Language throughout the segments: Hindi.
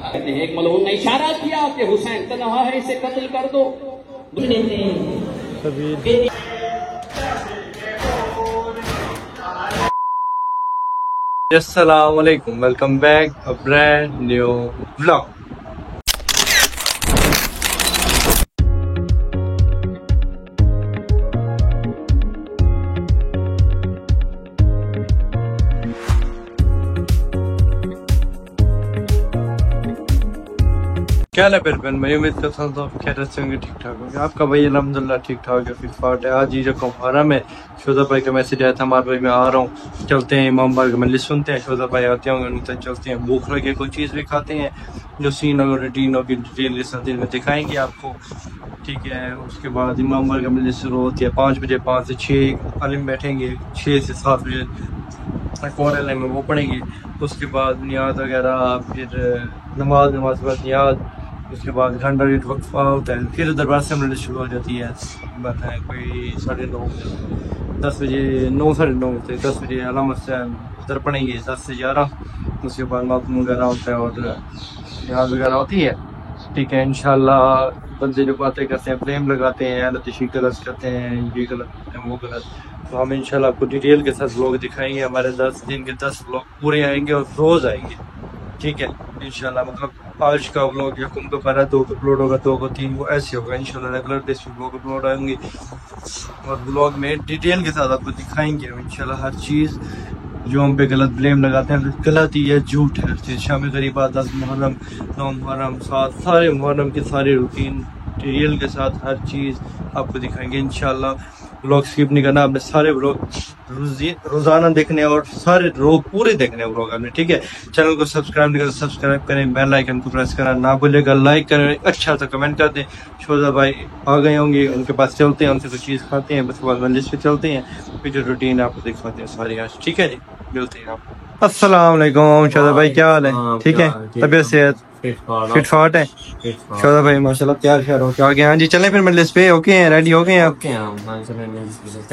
कहते हैं एक मलून ने इशारा किया कि हुसैन तन्हा है, इसे कत्ल कर दो। अस्सलाम वालेकुम, welcome back a brand new vlog. क्या है फिर मैं उम्मीद करता हूँ तो आप खैर से होंगे, ठीक ठाक होंगे। आपका भाई अल्हम्दुलिल्लाह ठीक ठाक है, फिट फाट है। आज ही जो मुहर्रम है, शोधा भाई का मैसेज आया था हमारे भाई मैं आ रहा हूँ, चलते हैं इमाम बाग में लिस्ट सुनते हैं। शोधा भाई आते होंगे उनसे चलते हैं, भूख लगे कोई चीज़ भी खाते हैं, जो सीन और रूटीन होगी डिटेल लिस्ट में दिखाएंगे आपको, ठीक है। उसके बाद इमाम बाग में लिस्ट शुरू होती है 5 बजे, 5 से 6 आलिम बैठेंगे, 6 से 7 बजे कोरल में वो पढ़ेंगे। उसके बाद नियाज वगैरह, फिर नमाज के बाद नियाज, उसके बाद घंटा डेढ़ वक्फा होता है, फिर दरबार से हमने शुरू हो जाती है। बताएं कोई 9:30 10 बजे, 9 साढ़े 9 बजे 10 बजे अलामत से उधर पढ़ेंगे 10 से 11। उसके बाद मातम वगैरह होता है और नियाज वगैरह होती है, ठीक है। इंशाल्लाह बंदे जो बातें करते हैं, फ्लेम लगाते हैं, गलत करते हैं, ये गलत करते हैं, वो गलत, तो हम इंशाल्लाह आपको डिटेल के साथ व्लॉग दिखाएंगे। हमारे 10 दिन के 10 व्लॉग पूरे आएंगे और रोज़ आएंगे, ठीक है इंशाल्लाह। मतलब आज का व्लॉग या कुम को पहला 2 को अपलोड होगा, 2 को 3 को ऐसे होगा इंशाल्लाह। रेगुलर बेस पे व्लॉग अपलोड आएंगे और व्लॉग में डिटेल के साथ आपको दिखाएंगे इंशाल्लाह हर चीज़। जो हम पे गलत ब्लेम लगाते हैं, गलत ही है, झूठ है हर चीज़। शाम गरीबा 10 मुहर्रम, 9 मुहर्रम, 7 सारे मुहर्रम की सारी रूटीन डिटेल के साथ हर चीज़ आपको दिखाएंगे इंशाल्लाह। व्लॉग स्किप नहीं करना आपने, सारे व्लॉग रोजाना देखने और सारे रोज पूरे देखने व्लॉग आपने, ठीक है। चैनल को सब्सक्राइब नहीं करें, सब्सक्राइब करें, बेल आइकन को प्रेस करना ना भूलिएगा, लाइक करें, अच्छा सा कमेंट कर दें। शोधा भाई आ गए होंगे, उनके पास चलते हैं, उनसे कुछ चीज़ खाते हैं, उसके बाद मंजिल पे चलते हैं, फिर जो रूटीन आपको दिखाते हैं सारी आज, ठीक है जी। मिलते हैं आपको। अस्सलाम वालेकुम शोधा भाई, क्या हाल है? ठीक है, तबीयत सेहत फिट फाट है? शोधा भाई माशाल्लाह तैयार श्यार हो क्या गए? हाँ जी चलें फिर मजलिस पे, ओके हैं, रेडी हो गए हैं आप?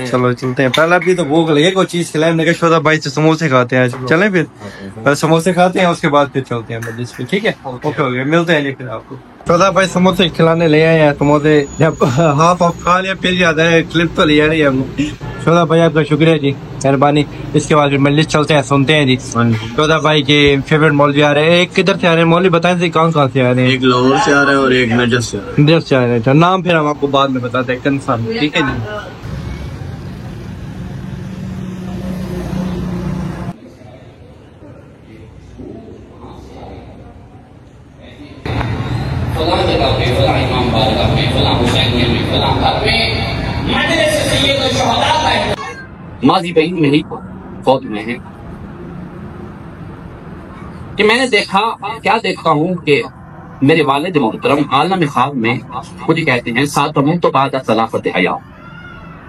चलो चलते हैं। पहले अभी तो भूख लगे, कोई चीज खिलाए, मैंने कहा शोधा भाई से समोसे खाते हैं आज, चलें फिर पहले समोसे खाते हैं, उसके बाद फिर चलते हैं मजलिस पे, ठीक है ओके हो गया। मिलते हैं फिर आपको। शोधा भाई समोसे खिलाने ले आए हैं, समोसे जब हाफ ऑफ खा लिया फिर याद है क्लिप तो लिया नहीं हमने। शोधा भाई आपका शुक्रिया जी, मेहरबानी। इसके बाद फिर मजलिस चलते हैं, सुनते हैं जी। शोधा भाई के फेवरेट मौलवी आ रहे हैं, एक किधर से आ रहे हैं मौलवी बताएं सही, कौन कौन से आ रहे हैं? एक लाहौर से आ रहा है और एक नजफ से आ रहा है। नजफ से आ रहे हैं, नाम फिर हम आपको बाद में बताते हैं कंफर्म, ठीक है जी। माजी भाई में ही फौज में है कि मैंने देखा, क्या देखता हूँ कि मेरे वालिद मोहतरम आलम ख्वाब में मुझे कहते हैं सात तो बाद सलाफत हया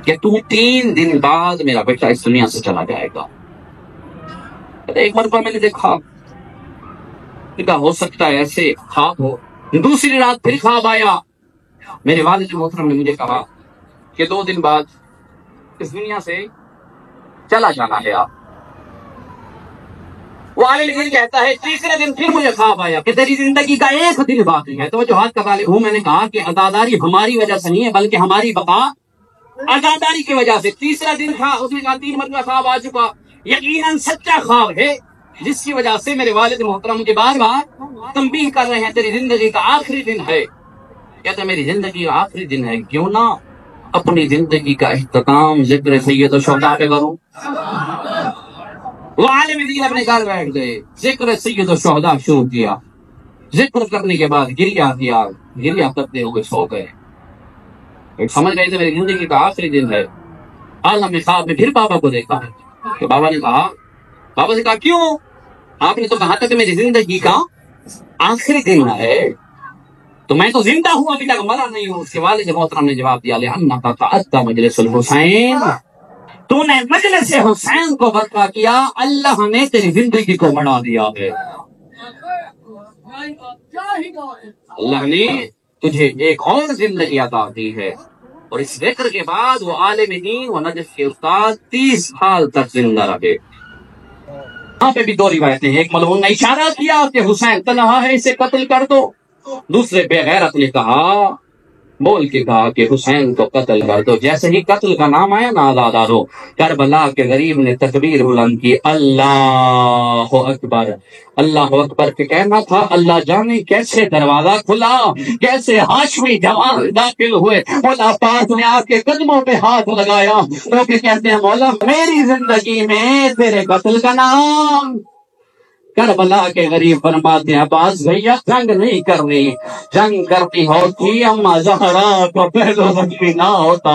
कि तू 3 दिन बाद मेरा बेटा इस दुनिया से चला जाएगा। एक मरतबा मैंने देखा, हो सकता है ऐसे ख्वाब हो। दूसरी रात फिर ख्वाब आया, मेरे वालिद मोहतरम ने मुझे कहा कि 2 दिन बाद इस दुनिया से चला जाना है आप। वो आलिम कहता है तीसरे दिन फिर मुझे ख्वाब आया कि तेरी जिंदगी का 1 दिन बाकी है। तो जो हाथ का तालिब हूं, मैंने कहा कि अदादारी हमारी वजह से नहीं है, बल्कि हमारी बका अदादारी की वजह से। तीसरा दिन था, उसने कहा 3 मरतबा ख्वाब आ चुका, यकीनन सच्चा ख्वाब है, जिसकी वजह से मेरे वालिद मोहतरम मुझे बार बार तंबीह कर रहे हैं तेरी जिंदगी का आखिरी दिन है। कहते मेरी जिंदगी का आखिरी दिन है, क्यों ना अपनी जिंदगी का इख्तिताम जिक्र सैयद शुहदा पे करूं। वो आलिम दीन अपने घर बैठ गए, जिक्र सैयद शुहदा शुरू किया। जिक्र करने के बाद गिरिया किया, गिरिया करते हुए सो गए। समझ गए थे मेरी जिंदगी का आखिरी दिन है। आलम ख्वाब में फिर बाबा को देखा, तो बाबा ने कहा, बाबा से कहा क्यों? आपने तो कहा था कि मेरी जिंदगी का आखिरी दिन है, तो मैं तो जिंदा हूं, अभी तक मरा नहीं हूं। उसके वालिद मोहतरम ने जवाब दिया, लिअन्ना का तअत्ता मजलिसुल हुसैन, तूने मजलिस हुसैन को बर्पा किया, अल्लाह ने तेरी जिंदगी को बढ़ा दिया है। अल्लाह ने तुझे एक और जिंदगी अता दी है। और इस जिक्र के बाद वो आलिम दीन व नजफ के उस्ताद 30 साल तक जिंदा रहे। यहाँ पे भी दो रिवायतें हैं। एक मलऊन ने इशारा किया कि हुसैन तन्हा है, इसे कत्ल कर दो। दूसरे बेगैरत ने कहा, बोल के कहा कि हुसैन को कत्ल कर दो। जैसे ही कत्ल का नाम आया ना आज़ादारो, करबला के गरीब ने तकबीर बुलंद की, अल्लाह अकबर। अल्लाह अकबर के कहना था, अल्लाह जाने कैसे दरवाजा खुला, कैसे हाशमी जवान दाखिल हुए। मौला पाक ने आके कदमों पे हाथ लगाया, तो कहते हैं, मौला मेरी जिंदगी में तेरे कत्ल का नाम। करबला के गरीब फरमाते हैं, अब्बास भैया जंग नहीं करनी, जंग करनी होती अम्मा ज़हरा को पहले जख्मी ना होता,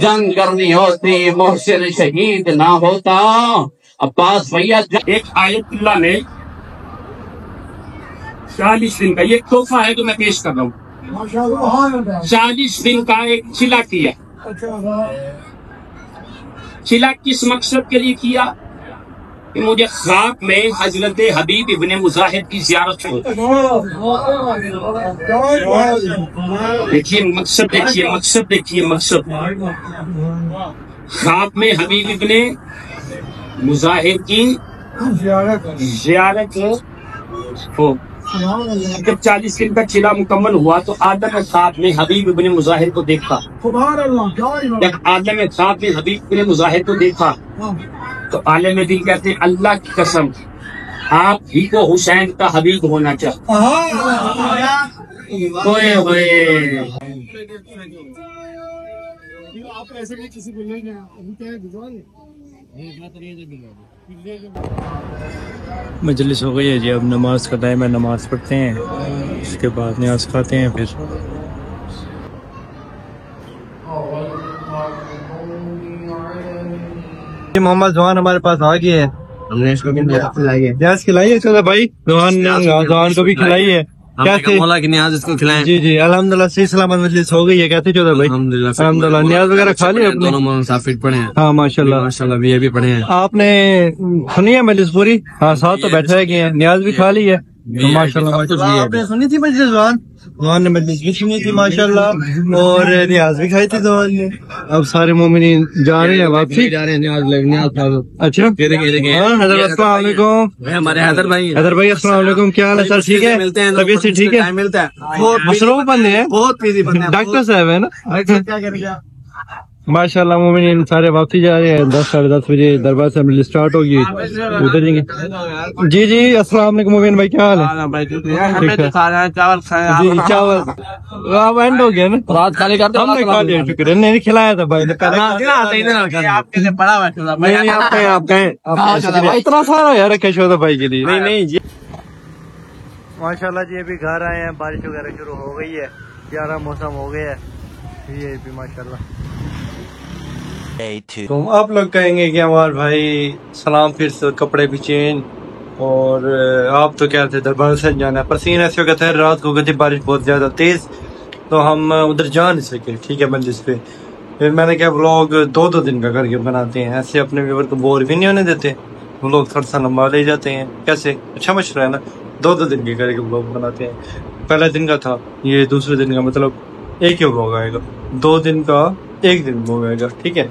जंग करनी होती मोहसिन शहीद ना होता। अब्बास भैया एक आयतुल्लाह ने 40 दिन का ये तोहफा है जो मैं पेश कर रहा हूँ। 40 दिन का एक चिला किया। चिला किस मकसद के लिए किया कि मुझे ख्वाब में हजरत हबीब इब्ने मुजाहिद की ज़ियारत हो। देखिए मकसद, देखिए मकसद, देखिए मकसद। ख्वाब में हबीब इब्ने मुजाहिद की ज़ियारत हो। जब 40 दिन का चिला मुकम्मल हुआ तो आदम ख्वाब में हबीब इब्ने मुजाहिद को देखा। जब आदम ख्वाब में हबीब इब्ने मुजाहिद को देखा तो आलिम दिल कहते हैं, अल्लाह की कसम आप ही को हुसैन का हबीब होना चाहिए। मजलिस हो गई है जी, अब नमाज का टाइम है, नमाज पढ़ते हैं, उसके बाद न्याज खाते हैं। फिर मोहम्मद जवान हमारे पास आ गए हैं, हमने इसको खिलाई है। न्याज खिलाई है चलो भाई, जवान को भी खिलाई है। कैसे मौला की न्याज इसको खिलाएं। जी जी अल्हम्दुलिल्लाह सही सलामत मजलिस हो गई है। कहते चौधरी भाई अल्हम्दुलिल्लाह न्याज वगैरह खा लिया अपने? दोनों मुसाफिर पढ़े हैं। हाँ माशाल्लाह माशाल्लाह भी ये भी पढ़े हैं। आपने सुनी है मजलिस पूरी? हाँ साथ तो बैठे गए हैं, न्याज भी खा ली है माशाल्लाह। आपने सुनी थी मजलिस जवान ने मजलिस भी सुनी थी माशाल्लाह, और न्याज भी खाई थी जवान ने। अब सारे मोमिनीन जा रहे हैं वापसी, जा रहे हैं न्याज। अच्छा अस्सलाम वालेकुम। हमारे हैदर भाई अस्सलाम वालेकुम, क्या हाल है सर? ठीक है, मिलते हैं, तबीयत से ठीक है? मिलता है। मसरूफ बंदे हैं, बहुत बिजी बंदे हैं। डॉक्टर साहब है ना? क्या करेंगे माशाल्लाह मोमिनीन सारे वापसी जा रहे हैं। 10 साढ़े 10 बजे दरबार से मिल स्टार्ट होगी, उधर जाएंगे। जी जी अस्सलाम वालेकुम मोमिन भाई, क्या हाल है? चावल जी चावल अब एंड हो गया ना, रात खाली करते हमने खा लिया, शुक्र है नहीं खिलाया था भाई ने पहले। इतना सारा यार रखे शोधा भाई के लिए। नहीं जी माशाल्लाह जी अभी घर आए हैं, बारिश वगैरह शुरू हो गई है, प्यारा मौसम हो गया है ये भी माशाल्लाह। तो आप लोग कहेंगे कि हमारे भाई सलाम फिर से कपड़े भी चेंज, और आप तो क्या थे दरबार से जाना है, पसीना ऐसे कहते हैं। रात को गई बारिश बहुत ज़्यादा तेज़, तो हम उधर जा नहीं सके, ठीक है मंजिल पे। फिर मैंने क्या व्लॉग 2-2 दिन का करके बनाते हैं, ऐसे अपने व्यूअर को बोर भी नहीं होने देते, व्लॉग थोड़ा सा लंबा ले जाते हैं। कैसे अच्छा मशवरा है ना, 2-2 दिन के करके व्लॉग बनाते हैं। पहला दिन का था ये, दूसरे दिन का मतलब एक ही व्लॉग आएगा, 2 दिन का 1 दिन व्लॉग आएगा, ठीक है।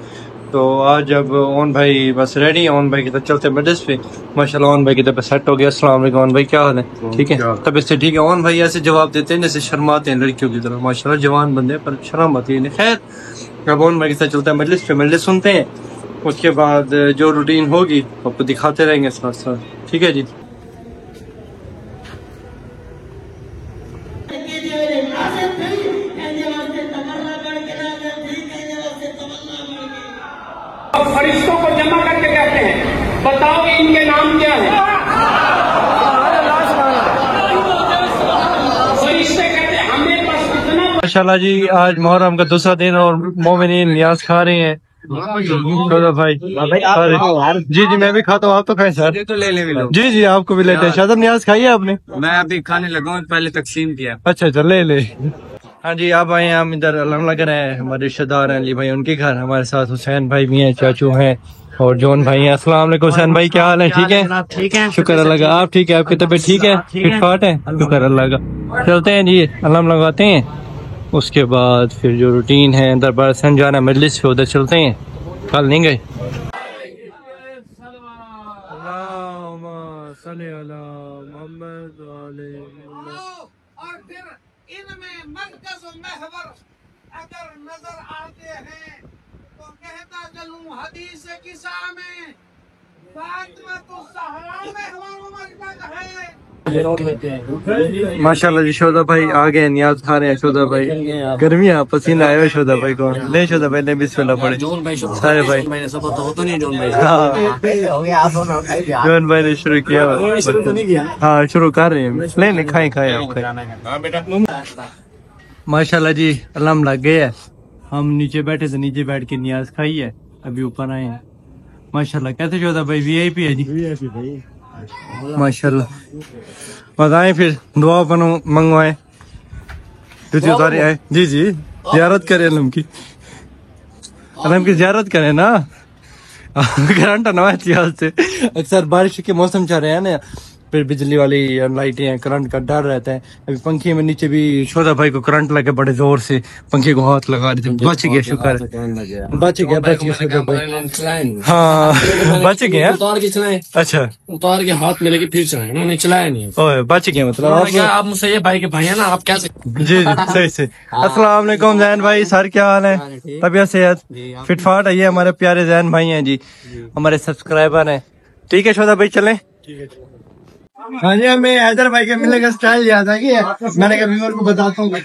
तो आज जब ओन भाई बस रेडी है, ओन भाई की तरफ चलते हैं मजलिस पे। माशाल्लाह ओन भाई की तरफ सेट हो गया। अस्सलाम वालेकुम ओन भाई, क्या हाल है? ठीक है, तब इससे ठीक है। ओन भाई ऐसे जवाब देते हैं जैसे शर्माते हैं लड़कियों की तरह, माशाल्लाह जवान बंदे पर शर्म आती है। खैर अब ओन भाई के साथ चलते हैं मजलिस पे, मजलिस सुनते हैं, उसके बाद जो रूटीन होगी आपको दिखाते रहेंगे साथ साथ, ठीक है जी। फरिश्तों को जमा करके कहते हैं, बताओ इनके नाम क्या है? फरिश्ते कहते हैं हमें बस इतना। माशाल्लाह जी आज मुहर्रम का दूसरा दिन और मोमिनीन न्याज खा रहे हैं। भाई जी जी मैं भी खाता हूँ, आप तो खाए सर? तो ले ले लो। जी जी आपको भी लेते हैं। शायद न्याज खाई है आपने? मैं अभी खाने लगा हूँ, पहले तकसीम किया। अच्छा अच्छा ले ले। हाँ जी आप आए हैं, हम इधर अलम लग रहे हैं, हमारे रिश्तेदार हैं अली भाई उनके घर, हमारे साथ हुसैन भाई भी हैं, चाचू हैं और जॉन भाई हैं। अस्सलाम वालेकुम हुसैन भाई, क्या हाल है? ठीक है? ठीक है शुक्र अल्लाह का, आप ठीक है? आपकी तबीयत ठीक है? फिट फाट है? शुक्र अल्लाह का। चलते हैं जी, अलम लगाते हैं, उसके बाद फिर जो रूटीन है दरबार सन जाना मजलिस पे, उधर चलते हैं। कल नहीं गए। सल्ले अला मोहम्मद वाले और फिर इनमें मरकज और महवर अगर नजर आते हैं तो कहता चलूं हदीस किसा में फातिमा तो ज़हरा में हमारा मरकज है। माशाल्लाह जी शोधा भाई आ गए, नियाज खा रहे हैं शोधा भाई। गर्मी है, पसीना आया शोधा भाई को। ले शोधा भाई ने बिस्मिल्लाह पढ़े सारे भाई। जॉन भाई ने शुरू किया, हाँ शुरू कर रहे हैं। ले खाए खाए आप खाए। माशाल्लाह जी अल्लाह लग गए है। हम नीचे बैठे थे, नीचे बैठ के नियाज खाई है, अभी ऊपर आए हैं। माशाल्लाह कैसे शोधा भाई VIP है जी, माशाल्लाह। बताएं फिर दुआ बनो मंगवाए जूती उतारे आए जी जी, जियारत करें अलम की जियारत करें ना। करंट ना से अक्सर बारिश के मौसम चल रहे हैं ना, फिर बिजली वाली लाइटें हैं, करंट का डर रहता है। अभी पंखे में नीचे भी शोधा भाई को करंट लगे, बड़े जोर से पंखे को हाथ लगा रहे थे। बच गया, शुक्र है बच गया शोधा भाई। हाँ बच गया, उतार के चलाए, अच्छा उतार के हाथ में लेके फिर चलाए, उन्होंने चलाया नहीं। ओए बच गया मतलब आप मुझसे ये भाई के भाई है ना, आप कैसे? जी जी सही से। अस्सलाम वालेकुम जैन भाई, सर क्या हाल है? तबीयत सेहत फिटफाट है? ये हमारे प्यारे जैन भाई हैं जी, हमारे सब्सक्राइबर हैं। ठीक है शोधा भाई चलें। हाँ जी, हमें हैदर भाई के मिलने का स्टाइल याद आ गया। मैंने कहा व्यूअर को बताता हूँ भाई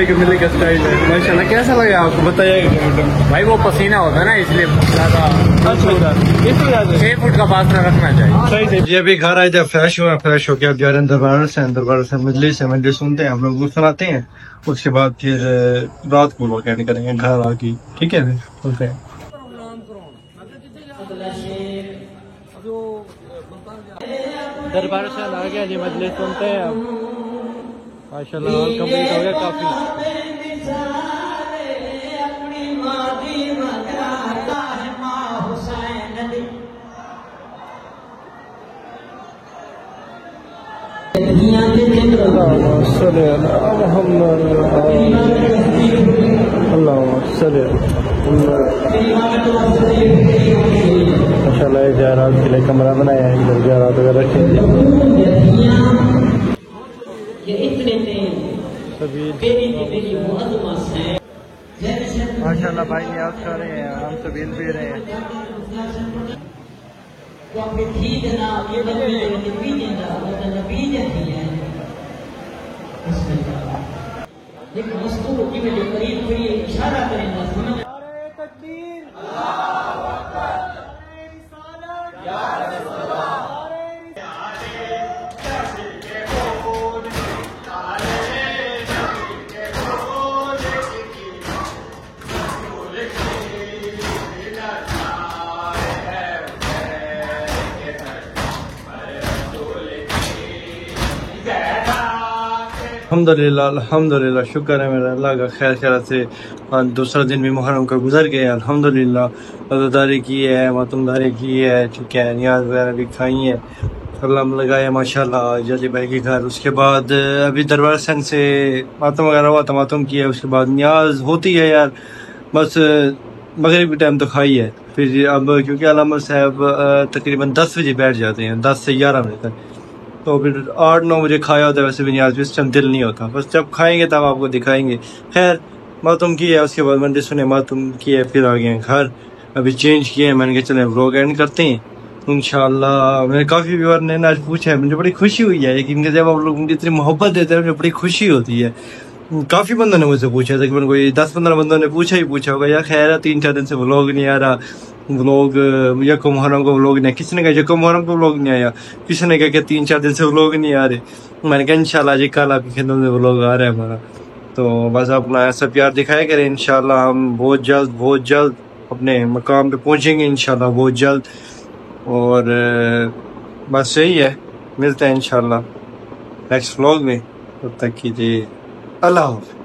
के मिलने का स्टाइल है। माशाल्लाह कैसा लगा आपको बताइएगा भाई वो पसीना होता है ना, इसलिए ज्यादा 6 फुट का फासला रखना चाहिए। सही से। ये अभी घर आए जब फ्रेश हुआ, फ्रेश होके अब जा रहे हैं दरबार से मजलिस सुनते हैं, हम लोग वो सुनाते हैं। उसके बाद फिर रात को लोग एंड करेंगे घर आके। ठीक है फिर सुनते हैं। दरबार से आ गया जी, मजलिस सुनते हैं अब। माशाल्लाह कंप्लीट हो गया काफी। माशाल्लाह ज़ायरात के लिए कमरा बनाया है, इधर ज़ायरात वगैरह रखेंगे। माशाल्लाह भाई नियाज खा रहे हैं, हम सबील पी रहे हैं। अल्हम्दुलिल्लाह अल्हम्दुलिल्लाह, शुक्र है मेरा अल्लाह का। खैर खैर से दूसरा दिन भी मुहर्रम का गुजर गया अल्हम्दुलिल्लाह। अज़ादारी की है, मातमदारी की है, ठीक है, नियाज वगैरह भी खाई है, सलाम लगाया माशाल्लाह जल्दी भाई के घर। उसके बाद अभी दरबार सन से मातम वगैरह हुआ, मातम किया। उसके बाद नियाज होती है यार, बस मगरिब के टाइम तो खाई है। फिर अब क्योंकि अलामा साहब तकरीबन 10 बजे बैठ जाते हैं, 10 से 11 बजे तक, तो फिर 8-9 बजे खाया होता है। वैसे भी नियाज इस टाइम दिल नहीं होता, बस जब खाएंगे तब आपको दिखाएंगे। खैर मातम की है, उसके बाद मंदिर सुने मातम की है, फिर आ गए हैं घर। अभी चेंज किए हैं, मैंने कहा चले व्लॉग एंड करते हैं इंशाल्लाह। मैंने काफ़ी व्यूअर ने आज पूछा है, मुझे बड़ी खुशी हुई है कि इनके जब आप लोग मुझे इतनी मोहब्बत देते हैं, मुझे बड़ी खुशी होती है। काफ़ी बंदों ने मुझसे पूछा, तकरीबन कोई 10-15 बंदों ने पूछा होगा यार खैर है 3-4 दिन से व्लॉग नहीं आ रहा, व्लॉग यकम मुहर्रम को व्लॉग नहीं। किसी ने कहा यकम मुहर्रम को व्लॉग नहीं आया, किसी ने कहा कि 3-4 दिन से व्लॉग नहीं आ रहे। मैंने कहा इंशाल्लाह जी कल आपकी खिदमत में व्लॉग आ रहा है हमारा, तो बस अपना ऐसा प्यार दिखाया करें। इंशाल्लाह हम बहुत जल्द अपने मकाम पे पहुँचेंगे इंशाल्लाह, बहुत जल्द। और बस यही है, मिलते हैं इंशाल्लाह नेक्स्ट व्लॉग में। तब तक कीजिए अल्लाह हाफ़िज़।